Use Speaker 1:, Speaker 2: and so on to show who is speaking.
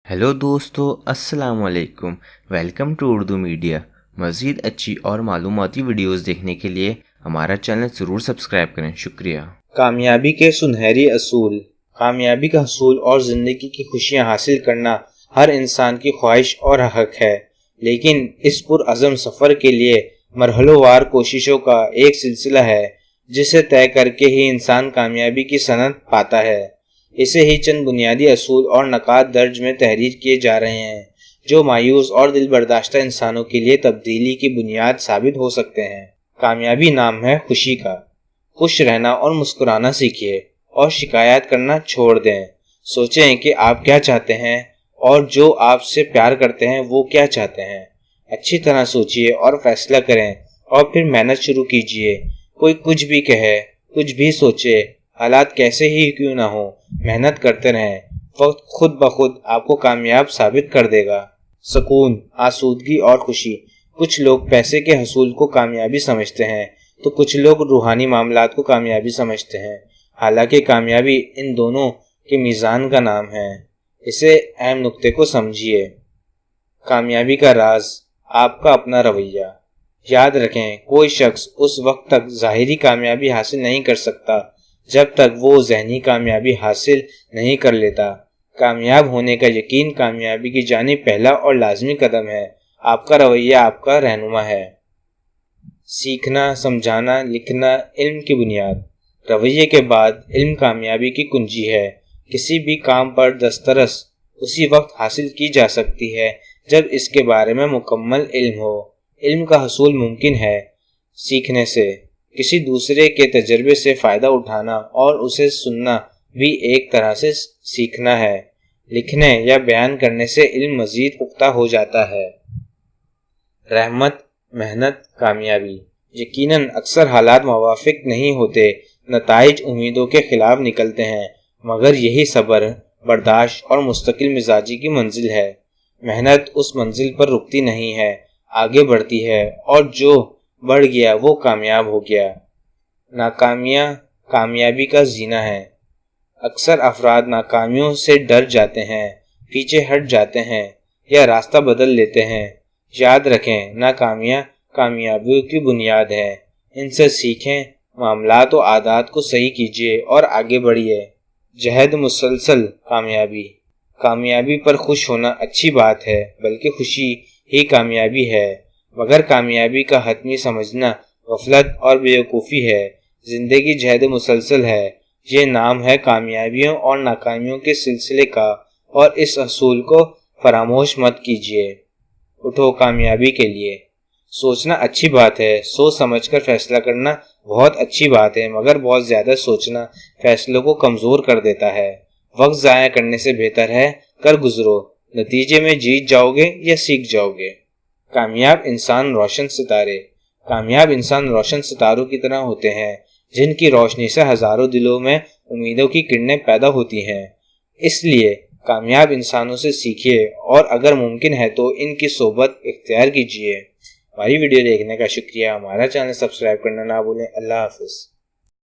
Speaker 1: Hello दोस्तों, अस्सलाम वालेकुम। Welcome to Urdu media. मज़ीद अच्छी और मालूमाती वीडियोस देखने के लिए हमारा चैनल ज़रूर सब्सक्राइब करें। शुक्रिया।
Speaker 2: कामयाबी के सुनहरी असूल। कामयाबी का हसूल और ज़िंदगी की खुशियाँ हासिल करना हर इंसान की ख्वाहिश और हक है, लेकिन इस पुरअज़म सफ़र के लिए मरहलोवार कोशिशों का एक सिलसिला है जिसे तय करके ही इंसान कामयाबी की सनद पाता है। इसे ही चंद बुनियादी असूल और नकात दर्ज में तहरीर किए जा रहे हैं जो मायूस और दिल बर्दाश्ता इंसानों के लिए तब्दीली की बुनियाद साबित हो सकते हैं। कामयाबी नाम है खुशी का। खुश रहना और मुस्कुराना सीखिए और शिकायत करना छोड़ दें। सोचें कि आप क्या चाहते हैं और जो आपसे प्यार करते हैं वो क्या चाहते हैं। अच्छी तरह सोचिए और फैसला करें और फिर मेहनत शुरू कीजिए। कोई कुछ भी कहे, कुछ भी सोचे, हालात कैसे ही क्यों ना हो, मेहनत करते रहें। वक्त खुद ब खुद आपको कामयाब साबित कर देगा। सुकून, आसूदगी और खुशी। कुछ लोग पैसे के हसूल को कामयाबी समझते हैं तो कुछ लोग रूहानी मामलात को कामयाबी समझते हैं। हालांकि कामयाबी इन दोनों के मीज़ान का नाम है। इसे अहम नुक्ते को समझिए। कामयाबी का राज आपका अपना रवैया। याद रखें, कोई शख्स उस वक्त तक ज़ाहिरी कामयाबी हासिल नहीं कर सकता जब तक वो ज़हनी कामयाबी हासिल नहीं कर लेता। कामयाब होने का यकीन कामयाबी की जानिब पहला और लाजमी कदम है। आपका रवैया आपका रहनुमा है। सीखना, समझाना, लिखना इल्म की बुनियाद। रवैये के बाद इल्म कामयाबी की कुंजी है। किसी भी काम पर दस्तरस उसी वक्त हासिल की जा सकती है जब इसके बारे में मुकम्मल इल्म हो। इल्म का हसूल मुमकिन है सीखने से। किसी दूसरे के तजर्बे से फ़ायदा उठाना और उसे सुनना भी एक तरह से सीखना है। लिखने या बयान करने से इल्म मज़ीद पुख्ता हो जाता है। रहमत, मेहनत, कामयाबी। यकीनन अक्सर हालात मुवाफिक नहीं होते, नताइज उम्मीदों के खिलाफ निकलते हैं, मगर यही सब्र, बर्दाश्त और मुस्तकिल मिजाजी की मंजिल है। मेहनत उस मंजिल पर रुकती नहीं है, आगे बढ़ती है, और जो बढ़ गया वो कामयाब हो गया। नाकामियाँ कामयाबी का जीना है। अक्सर अफराद नाकामियों से डर जाते हैं, पीछे हट जाते हैं या रास्ता बदल लेते हैं। याद रखें, नाकामियाँ कामयाबियों की बुनियाद है। इनसे सीखें, मामलात और आदात को सही कीजिए और आगे बढ़िए। जहद मुसलसल कामयाबी। कामयाबी पर खुश होना अच्छी बात है, बल्कि खुशी ही कामयाबी है, मगर कामयाबी का हतमी समझना गफलत और बेवकूफ़ी है। ज़िंदगी जहद मुसलसल है। ये नाम है कामयाबियों और नाकामियों के सिलसिले का, और इस असूल को फरामोश मत कीजिए। उठो कामयाबी के लिए। सोचना अच्छी बात है, सोच समझकर फैसला करना बहुत अच्छी बात है, मगर बहुत ज़्यादा सोचना फैसलों को कमज़ोर कर देता है। वक्त ज़ाया करने से बेहतर है कर गुजरो, नतीजे में जीत जाओगे या सीख जाओगे। कामयाब इंसान रोशन सितारे। कामयाब इंसान रोशन सितारों की तरह होते हैं जिनकी रोशनी से हज़ारों दिलों में उम्मीदों की किरणें पैदा होती हैं। इसलिए कामयाब इंसानों से सीखिए और अगर मुमकिन है तो इनकी सोबत इख्तियार कीजिए। हमारी वीडियो देखने का शुक्रिया। हमारा चैनल सब्सक्राइब करना ना भूलें। अल्लाह हाफ़िज़।